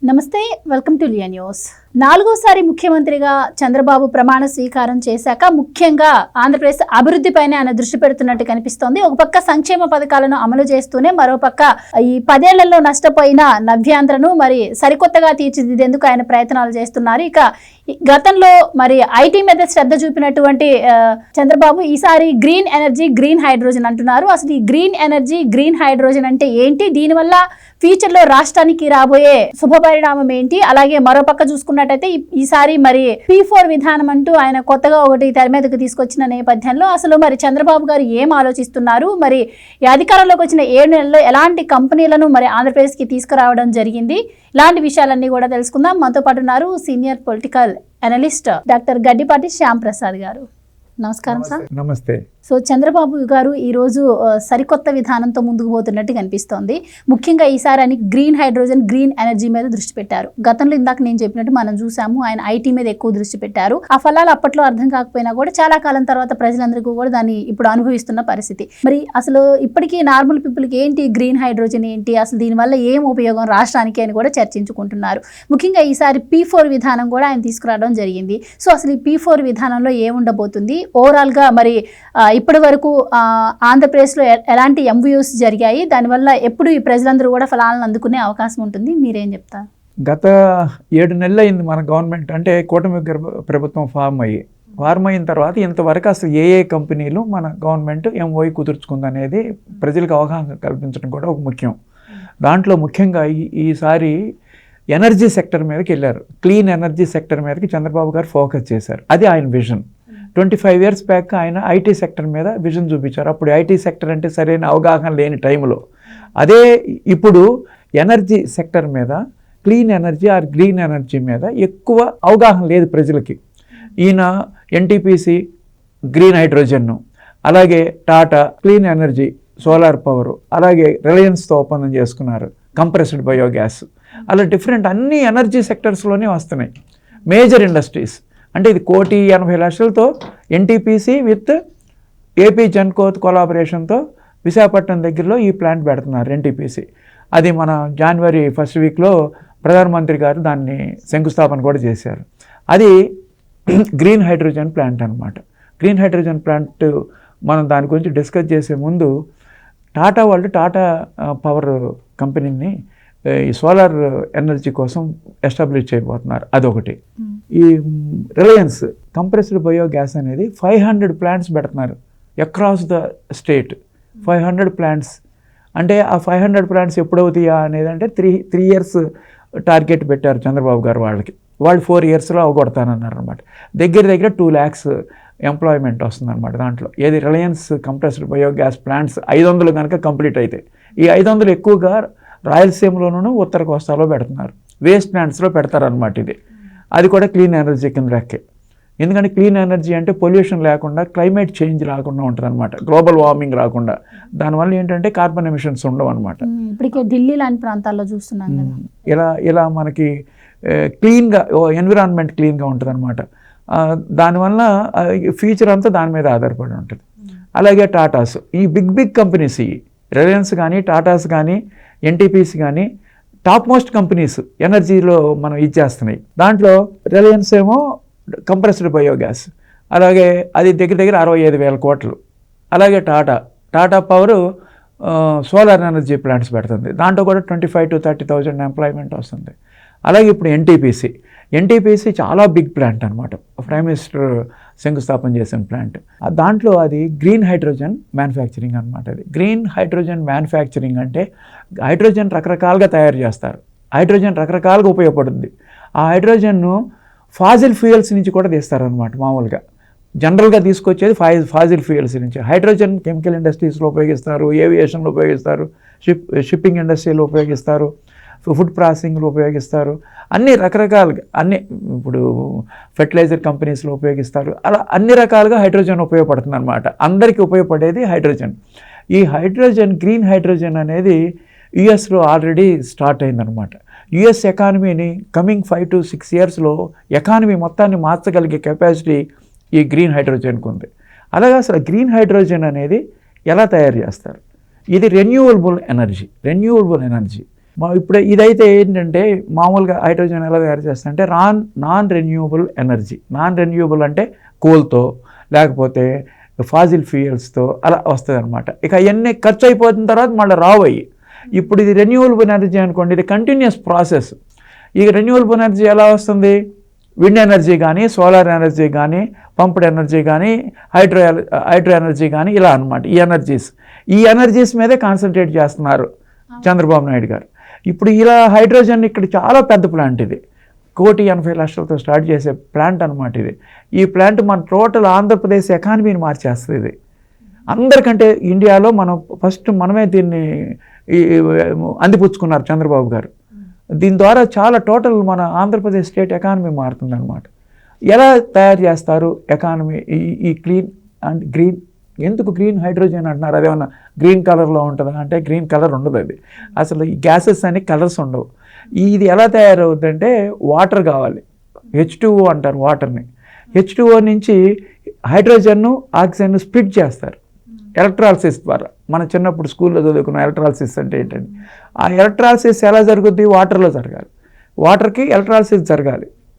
నమస్తే, welcome to Liya news. నాలుగోసారి ముఖ్యమంత్రిగా చంద్రబాబు ప్రమాణ స్వీకారం చేశాక ముఖ్యంగా ఆంధ్రప్రదేశ్ అభివృద్ధిపైనే ఆయన దృష్టి పెడుతున్నట్టు కనిపిస్తోంది. ఒక పక్క సంక్షేమ పథకాలను అమలు చేస్తూనే మరోపక్క ఈ 10 ఏళ్లలో నష్టపోయిన నవ్యాంధ్రను మరి సరికొత్తగా తీర్చిదిద్దేందుకు ఆయన ప్రయత్నాలు చేస్తున్నారు. ఇక గతంలో మరి ఐటీ మీద శ్రద్ధ చూపినటువంటి చంద్రబాబు ఈసారి గ్రీన్ ఎనర్జీ, గ్రీన్ హైడ్రోజన్ అంటున్నారు. అసలు ఈ గ్రీన్ ఎనర్జీ, గ్రీన్ హైడ్రోజన్ అంటే ఏంటి, దీనివల్ల ఫ్యూచర్లో రాష్ట్రానికి రాబోయే శుభ పరిణామం ఏంటి, అలాగే మరోపక్క చూసుకున్నట్టయితే ఈసారి మరి P4 విధానం అంటూ ఆయన కొత్తగా ఒకటి తెర మీదకు తీసుకొచ్చిన నేపథ్యంలో అసలు మరి చంద్రబాబు గారు ఏం ఆలోచిస్తున్నారు, మరి ఈ అధికారంలోకి వచ్చిన 7 నెలల్లో ఎలాంటి కంపెనీలను మరి ఆంధ్రప్రదేశ్కి తీసుకురావడం జరిగింది, ఇలాంటి విషయాలన్నీ కూడా తెలుసుకుందాం. మనతో పాటు ఉన్నారు senior political analyst doctor Gaddipati Shyam Prasad garu. నమస్కారం సార్. నమస్తే. సో చంద్రబాబు గారు ఈరోజు సరికొత్త విధానంతో ముందుకు పోతున్నట్టు కనిపిస్తోంది. ముఖ్యంగా ఈసారి ఆయన గ్రీన్ హైడ్రోజన్, గ్రీన్ ఎనర్జీ మీద దృష్టి పెట్టారు. గతంలో ఇందాక నేను చెప్పినట్టు మనం చూసాము, ఆయన ఐటీ మీద ఎక్కువ దృష్టి పెట్టారు. ఆ ఫలాలు అప్పట్లో అర్థం కాకపోయినా కూడా చాలా కాలం తర్వాత ప్రజలందరికీ కూడా దాన్ని ఇప్పుడు అనుభవిస్తున్న పరిస్థితి. మరి అసలు ఇప్పటికీ నార్మల్ పీపుల్కి ఏంటి గ్రీన్ హైడ్రోజన్ ఏంటి, అసలు దీనివల్ల ఏం ఉపయోగం రాష్ట్రానికి అని కూడా చర్చించుకుంటున్నారు. ముఖ్యంగా ఈసారి P4 విధానం కూడా ఆయన తీసుకురావడం జరిగింది. సో అసలు ఈ P4 విధానంలో ఏముండబోతుంది, ఓవరాల్గా మరి ఇప్పటి వరకు ఆంధ్రప్రదేశ్లో ఎలాంటి MOUs జరిగాయి, దానివల్ల ఎప్పుడు ఈ ప్రజలందరూ కూడా ఫలాలను అందుకునే అవకాశం ఉంటుంది, మీరేం చెప్తారు? గత 7 నెలలు అయింది మన గవర్నమెంట్, అంటే కూటమి ప్రభుత్వం ఫామ్ అయిన తర్వాత ఇంతవరకు అసలు ఏ కంపెనీలు మన గవర్నమెంట్ MOU కుదుర్చుకుందనేది ప్రజలకు అవగాహన కల్పించడం కూడా ఒక ముఖ్యం. దాంట్లో ముఖ్యంగా ఈసారి ఎనర్జీ సెక్టర్ మీదకి వెళ్ళారు. క్లీన్ ఎనర్జీ సెక్టర్ మీదకి చంద్రబాబు గారు ఫోకస్ చేశారు. అది ఆయన విజన్. 25 years బ్యాక్ ఆయన ఐటీ సెక్టర్ మీద విజన్ చూపించారు. అప్పుడు ఐటీ సెక్టర్ అంటే సరైన అవగాహన లేని టైంలో. అదే ఇప్పుడు ఎనర్జీ సెక్టర్ మీద, clean energy or green energy మీద ఎక్కువ అవగాహన లేదు ప్రజలకి. ఈయన NTPC గ్రీన్ హైడ్రోజన్, అలాగే Tata clean energy solar power, అలాగే రిలయన్స్తో ఒప్పందం చేసుకున్నారు కంప్రెస్డ్ బయోగ్యాస్. అలా డిఫరెంట్ అన్ని ఎనర్జీ సెక్టర్స్లోనే వస్తున్నాయి. మేజర్ ఇండస్ట్రీస్ అంటే ఇది 1,80,00,000తో NTPC విత్ AP జెన్కో కొలాబరేషన్తో విశాఖపట్నం దగ్గరలో ఈ ప్లాంట్ పెడుతున్నారు NTPC. అది మన January 1st వీక్లో ప్రధానమంత్రి గారు దాన్ని శంకుస్థాపన కూడా చేశారు. అది గ్రీన్ హైడ్రోజన్ ప్లాంట్ అనమాట. గ్రీన్ హైడ్రోజన్ ప్లాంట్ మనం దాని గురించి డిస్కస్ చేసే ముందు టాటా వాళ్ళు టాటా పవర్ కంపెనీని ఈ సోలార్ ఎనర్జీ కోసం ఎస్టాబ్లిష్ చేయబోతున్నారు. అదొకటి. ఈ రిలయన్స్ కంప్రెస్డ్ బయోగ్యాస్ అనేది 500 ప్లాంట్స్ పెడుతున్నారు అక్రాస్ ద స్టేట్. 500 ప్లాంట్స్ అంటే ఆ 500 ప్లాంట్స్ ఎప్పుడవుతాయా అనేది అంటే 3 years టార్గెట్ పెట్టారు చంద్రబాబు గారు వాళ్ళకి. వాళ్ళు 4 yearsలో అవగొడతానన్నారు అనమాట. దగ్గర 2 lakhs ఎంప్లాయ్మెంట్ వస్తుందన్నమాట దాంట్లో. ఏది రిలయన్స్ కంప్రెస్డ్ బయోగ్యాస్ ప్లాంట్స్ 500 కనుక కంప్లీట్ అయితే, ఈ 500 ఎక్కువగా రాయలసీమలోనూ ఉత్తర కోస్తాలో పెడుతున్నారు. వేస్ట్ ప్లాంట్స్లో పెడతారనమాట. ఇది అది కూడా క్లీన్ ఎనర్జీ కింద లెక్కే. ఎందుకంటే క్లీన్ ఎనర్జీ అంటే పొల్యూషన్ లేకుండా, క్లైమేట్ చేంజ్ రాకుండా ఉంటుంది అనమాట, గ్లోబల్ వార్మింగ్ రాకుండా. దానివల్ల ఏంటంటే కార్బన్ ఎమిషన్స్ ఉండవు అనమాట. ఇప్పటికే ఢిల్లీ లాంటి ప్రాంతాల్లో చూస్తున్నాం కదా. ఇలా మనకి క్లీన్గా ఎన్విరాన్మెంట్ క్లీన్గా ఉంటుంది అనమాట. దానివల్ల ఫ్యూచర్ అంతా దాని మీద ఆధారపడి ఉంటుంది. అలాగే టాటాస్, ఈ బిగ్ కంపెనీస్, ఈ రిలయన్స్ కానీ, టాటాస్ కానీ, NTPC కానీ టాప్ మోస్ట్ కంపెనీస్ ఎనర్జీలో మనం ఇచ్చేస్తున్నాయి. దాంట్లో రిలయన్స్ ఏమో కంప్రెస్డ్ బయోగ్యాస్, అలాగే అది దగ్గర 65,000 కోట్లు. అలాగే Tata power solar energy plants పెడుతుంది. దాంట్లో కూడా 25,000 to 30,000 ఎంప్లాయ్మెంట్ వస్తుంది. అలాగే ఇప్పుడు NTPC చాలా బిగ్ ప్లాంట్ అనమాట. ప్రైమ్ మినిస్టర్ శంకుస్థాపన చేసిన ప్లాంట్. దాంట్లో అది గ్రీన్ హైడ్రోజన్ మ్యానుఫ్యాక్చరింగ్ అనమాట. అది గ్రీన్ హైడ్రోజన్ మ్యానుఫ్యాక్చరింగ్ అంటే హైడ్రోజన్ రకరకాలుగా తయారు చేస్తారు. హైడ్రోజన్ రకరకాలుగా ఉపయోగపడుతుంది. ఆ హైడ్రోజన్ను ఫాజిల్ ఫ్యూయల్స్ నుంచి కూడా తీస్తారనమాట. మామూలుగా జనరల్గా తీసుకొచ్చేది ఫాజిల్ ఫ్యూయల్స్ నుంచి. హైడ్రోజన్ కెమికల్ ఇండస్ట్రీస్లో ఉపయోగిస్తారు, ఏవియేషన్లో ఉపయోగిస్తారు, షిప్పింగ్ ఇండస్ట్రీలో ఉపయోగిస్తారు, ఫుడ్ ప్రాసెసింగ్లో ఉపయోగిస్తారు, అన్ని రకరకాలుగా ఇప్పుడు ఫెర్టిలైజర్ కంపెనీస్లో ఉపయోగిస్తారు. అలా అన్ని రకాలుగా హైడ్రోజన్ ఉపయోగపడుతుంది అనమాట. అందరికీ ఉపయోగపడేది హైడ్రోజన్. ఈ హైడ్రోజన్, గ్రీన్ హైడ్రోజన్ అనేది యుఎస్లో ఆల్రెడీ స్టార్ట్ అయిందనమాట. యుఎస్ ఎకానమీని కమింగ్ 5 to 6 yearsలో ఎకానమీ మొత్తాన్ని మార్చగలిగే కెపాసిటీ ఈ గ్రీన్ హైడ్రోజన్కి ఉంది. అలాగే అసలు గ్రీన్ హైడ్రోజన్ అనేది ఎలా తయారు చేస్తారు? ఇది రెన్యూవబుల్ ఎనర్జీ. ఇప్పుడు ఇదైతే ఏంటంటే మామూలుగా హైడ్రోజన్ ఎలా తయారు చేస్తారంటే non renewable energy. Non renewable అంటే కోల్తో లేకపోతే ఫాజిల్ ఫ్యూయల్స్తో అలా వస్తుంది అనమాట. ఇక అవన్నీ ఖర్చు అయిపోతున్న తర్వాత మళ్ళీ రావయ్యి. ఇప్పుడు ఇది రెన్యూవబుల్ ఎనర్జీ అనుకోండి, ఇది కంటిన్యూస్ ప్రాసెస్. ఈ రెన్యూవబుల్ ఎనర్జీ ఎలా వస్తుంది? విండ్ ఎనర్జీ కానీ, సోలార్ ఎనర్జీ కానీ, పంప్డ్ ఎనర్జీ కానీ, హైడ్రో ఎనర్జీ కానీ, ఇలా అనమాట. ఈ ఎనర్జీస్ మీదే కాన్సన్ట్రేట్ చేస్తున్నారు చంద్రబాబు నాయుడు గారు. ఇప్పుడు ఇలా హైడ్రోజన్ ఇక్కడ చాలా పెద్ద ప్లాంట్, ఇది 1,80,00,000తో స్టార్ట్ చేసే ప్లాంట్ అనమాట ఇది. ఈ ప్లాంట్ మన టోటల్ ఆంధ్రప్రదేశ్ ఎకానమీని మార్చేస్తుంది. ఇది అందరికంటే ఇండియాలో మనమే దీన్ని అందిపుచ్చుకున్నారు చంద్రబాబు గారు. దీని ద్వారా చాలా టోటల్ మన ఆంధ్రప్రదేశ్ స్టేట్ ఎకానమీ మారుతుంది అనమాట. ఎలా తయారు చేస్తారు ఎకానమీ ఈ క్లీన్ అండ్ గ్రీన్? ఎందుకు గ్రీన్ హైడ్రోజన్ అంటున్నారు? అదేమన్నా గ్రీన్ కలర్లో ఉంటుందా అంటే గ్రీన్ కలర్ ఉండదు. అది అసలు ఈ గ్యాసెస్ అని కలర్స్ ఉండవు. ఇది ఎలా తయారవుతుందంటే వాటర్ కావాలి, H2O అంటారు వాటర్ని. H2O నుంచి హైడ్రోజన్ను ఆక్సిజన్ను స్ప్లిట్ చేస్తారు ఎలక్ట్రాలసిస్ ద్వారా. మన చిన్నప్పుడు స్కూల్లో చదువుకున్న ఎలక్ట్రాలసిస్ అంటే ఏంటండి? ఆ ఎలక్ట్రాలసిస్ ఎలా జరుగుద్ది? వాటర్లో జరగాలి. వాటర్కి ఎలక్ట్రాలసిస్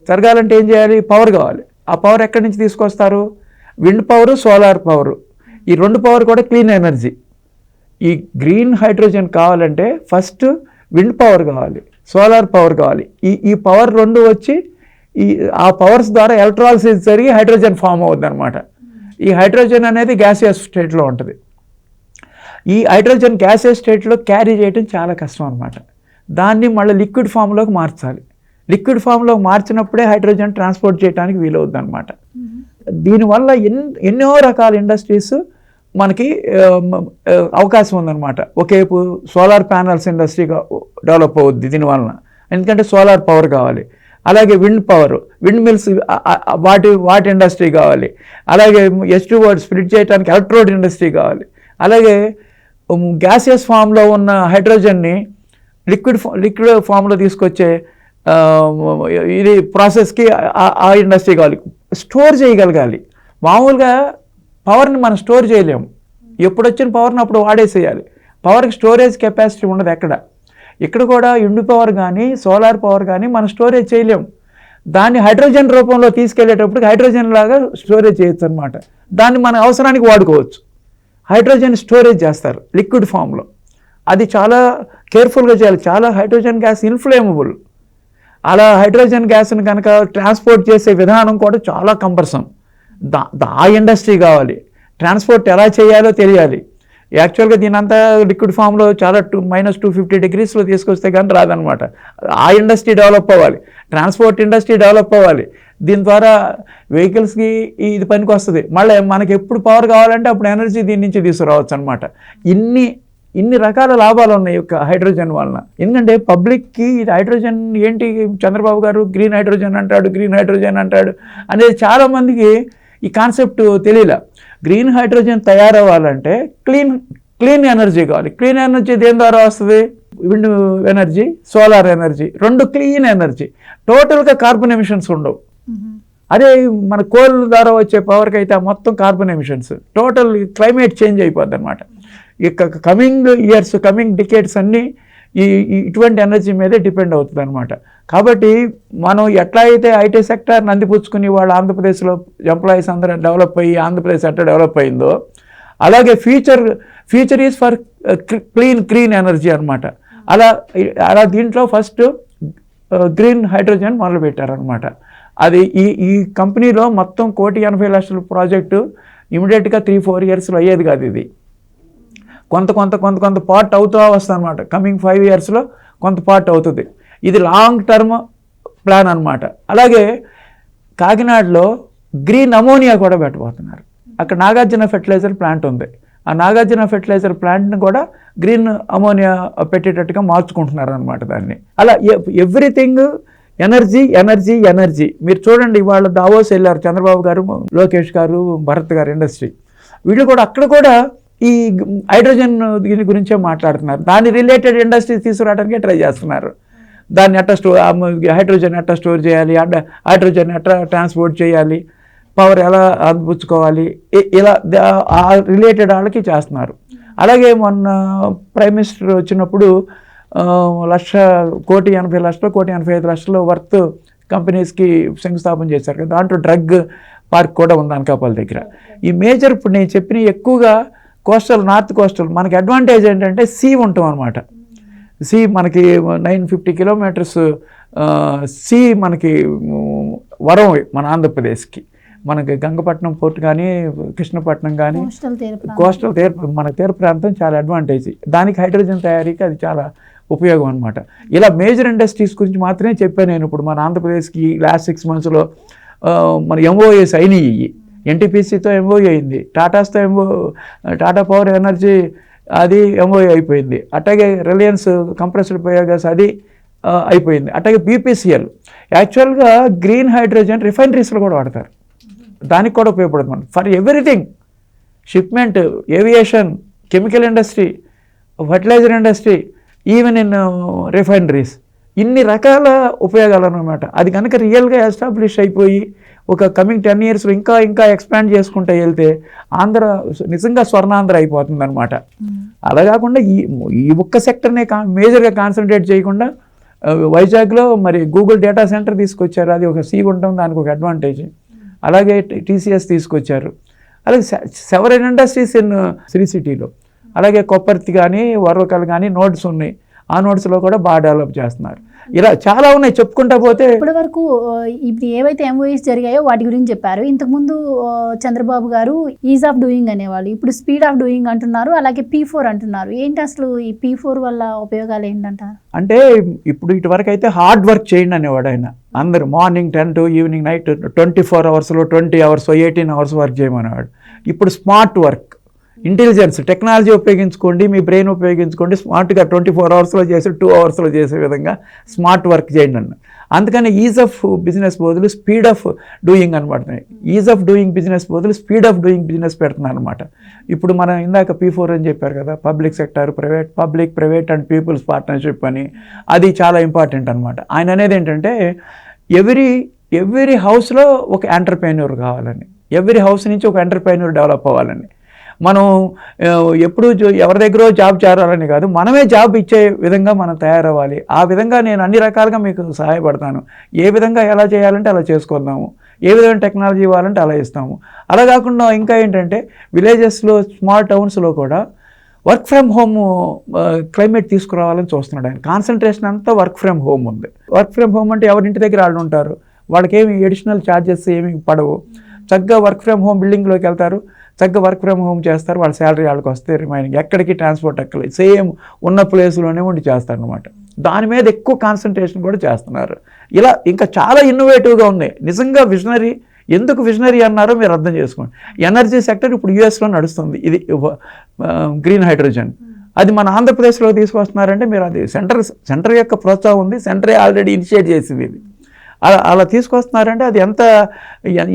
జరగాలంటే ఏం చేయాలి? పవర్ కావాలి. ఆ పవర్ ఎక్కడి నుంచి తీసుకొస్తారు? Wind power, solar power. ఈ రెండు పవర్ కూడా క్లీన్ ఎనర్జీ. ఈ గ్రీన్ హైడ్రోజన్ కావాలంటే ఫస్ట్ విండ్ పవర్ కావాలి, సోలార్ పవర్ కావాలి. ఈ పవర్ రెండు వచ్చి ఆ పవర్స్ ద్వారా ఎలక్ట్రాలసిస్ జరిగి హైడ్రోజన్ ఫామ్ అవుతుంది అనమాట. ఈ హైడ్రోజన్ అనేది గ్యాసియస్ స్టేట్లో ఉంటుంది. ఈ హైడ్రోజన్ గ్యాసియస్ స్టేట్లో క్యారీ చేయడం చాలా కష్టం అనమాట. దాన్ని మళ్ళీ లిక్విడ్ ఫామ్లోకి మార్చాలి. లిక్విడ్ ఫామ్లోకి మార్చినప్పుడే హైడ్రోజన్ ట్రాన్స్పోర్ట్ చేయడానికి వీలవుతుంది అనమాట. దీనివల్ల ఎన్నో రకాల ఇండస్ట్రీస్ మనకి అవకాశం ఉందన్నమాట. ఒకేపు సోలార్ ప్యానల్స్ ఇండస్ట్రీగా డెవలప్ అవుద్ది దీనివలన, ఎందుకంటే సోలార్ పవర్ కావాలి. అలాగే విండ్ పవర్, విండ్ మిల్స్ వాటి ఇండస్ట్రీ కావాలి. అలాగే H2O స్ప్లిట్ చేయడానికి ఎలక్ట్రోడ్ ఇండస్ట్రీ కావాలి. అలాగే గ్యాసియస్ ఫామ్లో ఉన్న హైడ్రోజన్ని లిక్విడ్ ఫామ్లో తీసుకొచ్చే ఇది ప్రాసెస్కి ఆ ఇండస్ట్రీ కావాలి. స్టోర్ చేయగలగాలి. మామూలుగా పవర్ని మనం స్టోర్ చేయలేము. ఎప్పుడు వచ్చిన పవర్ని అప్పుడు వాడేసేయాలి. పవర్కి స్టోరేజ్ కెపాసిటీ ఉండదు ఎక్కడ. ఇక్కడ కూడా విండ్ పవర్ కానీ, సోలార్ పవర్ కానీ మనం స్టోరేజ్ చేయలేము. దాన్ని హైడ్రోజన్ రూపంలో తీసుకెళ్లేటప్పుడు హైడ్రోజన్ లాగా స్టోరేజ్ చేయొచ్చు అనమాట. దాన్ని మన అవసరానికి వాడుకోవచ్చు. హైడ్రోజన్ స్టోరేజ్ చేస్తారు లిక్విడ్ ఫామ్లో. అది చాలా కేర్ఫుల్గా చేయాలి. చాలా హైడ్రోజన్ గ్యాస్ ఇన్ఫ్లేమబుల్. అలా హైడ్రోజన్ గ్యాస్ని కనుక ట్రాన్స్పోర్ట్ చేసే విధానం కూడా చాలా కంపల్సరీ. ఆ ఇండస్ట్రీ కావాలి. ట్రాన్స్పోర్ట్ ఎలా చేయాలో తెలియాలి. యాక్చువల్గా దీనంతా లిక్విడ్ ఫామ్లో చాలా -250 degreesలో తీసుకొస్తే కానీ రాదనమాట. ఆ ఇండస్ట్రీ డెవలప్ అవ్వాలి, ట్రాన్స్పోర్ట్ ఇండస్ట్రీ డెవలప్ అవ్వాలి. దీని ద్వారా వెహికల్స్కి ఇది పనికి వస్తుంది. మళ్ళీ మనకి ఎప్పుడు పవర్ కావాలంటే అప్పుడు ఎనర్జీ దీని నుంచి తీసుకురావచ్చు అనమాట. ఇన్ని రకాల లాభాలు ఉన్నాయి యొక్క హైడ్రోజన్ వలన. ఎందుకంటే పబ్లిక్కి ఇది హైడ్రోజన్ ఏంటి, చంద్రబాబు గారు గ్రీన్ హైడ్రోజన్ అంటాడు అనేది చాలామందికి ఈ కాన్సెప్ట్ తెలియలే. గ్రీన్ హైడ్రోజన్ తయారవ్వాలంటే క్లీన్ ఎనర్జీ కావాలి. క్లీన్ ఎనర్జీ దేని ద్వారా వస్తుంది? విండ్ ఎనర్జీ, సోలార్ ఎనర్జీ, రెండు క్లీన్ ఎనర్జీ. టోటల్గా కార్బన్ ఎమిషన్స్ ఉండవు. అదే మన కోల్ ద్వారా వచ్చే పవర్కి అయితే మొత్తం carbon emissions, total climate change అయిపోద్ది అనమాట. ఇక కమింగ్ డికేట్స్ అన్నీ ఇటువంటి ఎనర్జీ మీదే డిపెండ్ అవుతుంది అనమాట. కాబట్టి మనం ఎట్లా అయితే ఐటీ సెక్టర్ని అందిపుచ్చుకుని వాళ్ళు ఆంధ్రప్రదేశ్లో ఎంప్లాయీస్ అందరూ డెవలప్ అయ్యి ఆంధ్రప్రదేశ్ ఎట్లా డెవలప్ అయిందో, అలాగే future is for clean energy అనమాట. అలా దీంట్లో ఫస్ట్ గ్రీన్ హైడ్రోజన్ మొదలుపెట్టారనమాట. అది ఈ కంపెనీలో మొత్తం 1,80,00,000 ప్రాజెక్టు ఇమీడియట్గా 3-4 yearsలో అయ్యేది కాదు. ఇది కొంత పార్ట్ అవుతూ వస్తుంది అనమాట. కమింగ్ 5 yearsలో కొంత పార్ట్ అవుతుంది. ఇది లాంగ్ టర్మ్ ప్లాన్ అనమాట. అలాగే కాకినాడలో గ్రీన్ అమోనియా కూడా పెట్టబోతున్నారు. అక్కడ నాగార్జున ఫెర్టిలైజర్ ప్లాంట్ ఉంది. ఆ నాగార్జున ఫెర్టిలైజర్ ప్లాంట్ని కూడా గ్రీన్ అమోనియా పెట్టేటట్టుగా మార్చుకుంటున్నారు అనమాట దాన్ని. అలా ఎవ్రీథింగ్ ఎనర్జీ. మీరు చూడండి, ఇవాళ దావోస్ వెళ్ళారు చంద్రబాబు గారు, లోకేష్ గారు, భరత్ గారు ఇండస్ట్రీ. వీళ్ళు కూడా అక్కడ కూడా ఈ హైడ్రోజన్ దీని గురించే మాట్లాడుతున్నారు. దాని రిలేటెడ్ ఇండస్ట్రీస్ తీసుకురావడానికే ట్రై చేస్తున్నారు. దాన్ని హైడ్రోజన్ ఎట్లా స్టోర్ చేయాలి, హైడ్రోజన్ ఎట్లా ట్రాన్స్పోర్ట్ చేయాలి, పవర్ ఎలా అందిపుచ్చుకోవాలి, ఇలా ఆ రిలేటెడ్ వాళ్ళకి చేస్తున్నారు. అలాగే మొన్న ప్రైమ్ మినిస్టర్ వచ్చినప్పుడు ₹1,80,00,000 వర్త్ కంపెనీస్కి శంకుస్థాపన చేశారు కదా. దాంట్లో డ్రగ్ పార్క్ కూడా ఉంది అనకాపల్లి దగ్గర. ఈ మేజర్ ఇప్పుడు నేను చెప్పిన ఎక్కువగా కోస్టల్, నార్త్ కోస్టల్. మనకి అడ్వాంటేజ్ ఏంటంటే సీ ఉంటాం అనమాట. సీ మనకి 950 కిలోమీటర్స్ సీ మనకి వరం మన ఆంధ్రప్రదేశ్కి. మనకి గంగపట్నం పోర్ట్ కానీ, కృష్ణపట్నం కానీ, కోస్టల్ మన తీర ప్రాంతం చాలా అడ్వాంటేజ్. దానికి హైడ్రోజన్ తయారీకి అది చాలా ఉపయోగం అనమాట. ఇలా మేజర్ ఇండస్ట్రీస్ గురించి మాత్రమే చెప్పాను నేను. ఇప్పుడు మన ఆంధ్రప్రదేశ్కి లాస్ట్ 6 monthsలో మన ఎంఓఏస్ అయినాయి. ఎన్టీపీసీతో ఎంఓఏ అయింది, టాటాస్తో టాటా పవర్ ఎనర్జీ అది ఎంఓఏ అయిపోయింది. అట్లాగే రిలయన్స్ కంప్రెస్డ్ బయోగ్యాస్ అది అయిపోయింది. అట్లాగే బీపీసీఎల్. యాక్చువల్గా గ్రీన్ హైడ్రోజన్ రిఫైనరీస్లో కూడా వాడతారు, దానికి కూడా ఉపయోగపడుతుంది for everything. Shipment, aviation, chemical industry, fertiliser industry, even in refineries. ఇన్ని రకాల ఉపయోగాలు అన్నమాట. అది కనుక రియల్గా ఎస్టాబ్లిష్ అయిపోయి ఒక కమింగ్ 10 yearsలో ఇంకా ఎక్స్పాండ్ చేసుకుంటూ వెళ్తే ఆంధ్ర నిజంగా స్వర్ణాంధ్ర అయిపోతుంది అనమాట. అలా కాకుండా ఈ ఒక్క సెక్టర్నే మేజర్గా కాన్సన్ట్రేట్ చేయకుండా వైజాగ్లో మరి గూగుల్ డేటా సెంటర్ తీసుకొచ్చారు. అది ఒక సీ ఉంటాం, దానికి ఒక అడ్వాంటేజ్. అలాగే టీసీఎస్ తీసుకొచ్చారు. అలాగే సెవెరల్ ఇండస్ట్రీస్ ఇన్ శ్రీ సిటీలో. అలాగే కొప్పర్తి కానీ, వర్వకల్ కానీ నోట్స్ ఉన్నాయి. ఆ నోట్స్లో కూడా బాగా డెవలప్ చేస్తున్నారు. ఇలా చాలా ఉన్నాయి చెప్పుకుంటా పోతే. ఇప్పటి వరకు ఇప్పుడు ఏవైతే ఎంఓఈస్ జరిగాయో వాటి గురించి చెప్పారు. ఇంతకుముందు చంద్రబాబు గారు ఈజ్ ఆఫ్ డూయింగ్ అనేవాళ్ళు, ఇప్పుడు స్పీడ్ ఆఫ్ డూయింగ్ అంటున్నారు. అలాగే P4 అంటున్నారు. ఏంటి అసలు ఈ P4 వల్ల ఉపయోగాలు ఏంటంటారు? అంటే ఇప్పుడు ఇటువరకు అయితే హార్డ్ వర్క్ చేయండి అనేవాడు ఆయన. అందరు morning 10 to evening night 24 hours, 20 hours, 18 hours work చేయమనేవాడు. ఇప్పుడు స్మార్ట్ వర్క్, ఇంటెలిజెన్స్, టెక్నాలజీ ఉపయోగించుకోండి, మీ బ్రెయిన్ ఉపయోగించుకోండి, స్మార్ట్గా 24 hours చేసి 2 hours చేసే విధంగా స్మార్ట్ వర్క్ చేయండి అన్న. అందుకని ఈజ్ ఆఫ్ బిజినెస్ బదులు స్పీడ్ ఆఫ్ డూయింగ్ అనమాట. ఈజ్ ఆఫ్ డూయింగ్ బిజినెస్ బదులు స్పీడ్ ఆఫ్ డూయింగ్ బిజినెస్ పెడుతున్నారు అనమాట. ఇప్పుడు మనం ఇందాక P4 అని చెప్పారు కదా, public sector, private and people's partnership అని. అది చాలా ఇంపార్టెంట్ అనమాట. ఆయన అనేది ఏంటంటే ఎవ్రీ హౌస్లో ఒక ఎంటర్ప్రెన్యూర్ కావాలని, ఎవ్రీ హౌస్ నుంచి ఒక ఎంటర్ప్రెన్యూర్ డెవలప్ అవ్వాలని. మనం ఎప్పుడు ఎవరి దగ్గర జాబ్ చేరాలని కాదు, మనమే జాబ్ ఇచ్చే విధంగా మనం తయారవ్వాలి. ఆ విధంగా నేను అన్ని రకాలుగా మీకు సహాయపడతాను. ఏ విధంగా ఎలా చేయాలంటే అలా చేసుకుందాము, ఏ విధమైన టెక్నాలజీ ఇవ్వాలంటే అలా ఇస్తాము. అలా కాకుండా ఇంకా ఏంటంటే విలేజెస్లో, స్మాల్ టౌన్స్లో కూడా వర్క్ ఫ్రమ్ హోమ్ క్లైమేట్ తీసుకురావాలని చూస్తున్నాడు ఆయన. కాన్సన్ట్రేషన్ అంతా వర్క్ ఫ్రమ్ హోమ్ ఉంది. వర్క్ ఫ్రమ్ హోమ్ అంటే ఎవరింటి దగ్గర వాళ్ళు ఉంటారు, వాళ్ళకేమి ఎడిషనల్ ఛార్జెస్ ఏమి పడవు. చక్కగా వర్క్ ఫ్రమ్ హోమ్ బిల్డింగ్లోకి వెళ్తారు, చక్కగా వర్క్ ఫ్రమ్ హోమ్ చేస్తారు, వాళ్ళ శాలరీ వాళ్ళకి వస్తే రిమైనింగ్ ఎక్కడికి ట్రాన్స్పోర్ట్ ఎక్కలేదు, సేమ్ ఉన్న ప్లేస్లోనే ఉండి చేస్తారనమాట. దాని మీద ఎక్కువ కాన్సన్ట్రేషన్ కూడా చేస్తున్నారు. ఇలా ఇంకా చాలా ఇన్నోవేటివ్గా ఉన్నాయి. నిజంగా విజనరీ. ఎందుకు విజనరీ అన్నారో మీరు అర్థం చేసుకోండి. ఎనర్జీ సెక్టర్ ఇప్పుడు యూఎస్లో నడుస్తుంది. ఇది గ్రీన్ హైడ్రోజన్. అది మన ఆంధ్రప్రదేశ్లో తీసుకొస్తున్నారంటే మీరు అది సెంటర్ యొక్క ప్రోత్సాహం ఉంది. సెంటరే ఆల్రెడీ ఇనిషియేట్ చేసింది ఇది. అలా తీసుకొస్తున్నారంటే అది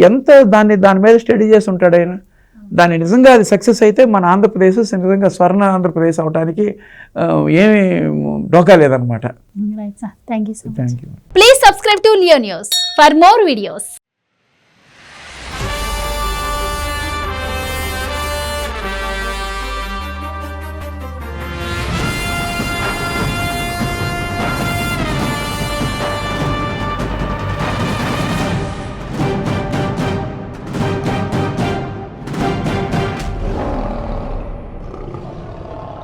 ఎంత దాని మీద స్టడీ చేసి ఉంటాడు ఆయన. దాన్ని నిజంగా అది సక్సెస్ అయితే మన ఆంధ్రప్రదేశ్ నిజంగా స్వర్ణ ఆంధ్రప్రదేశ్ అవడానికి ఏమీ డోకా లేదనమాట. Thank you. Thank you. Please subscribe to Leo news for more videos.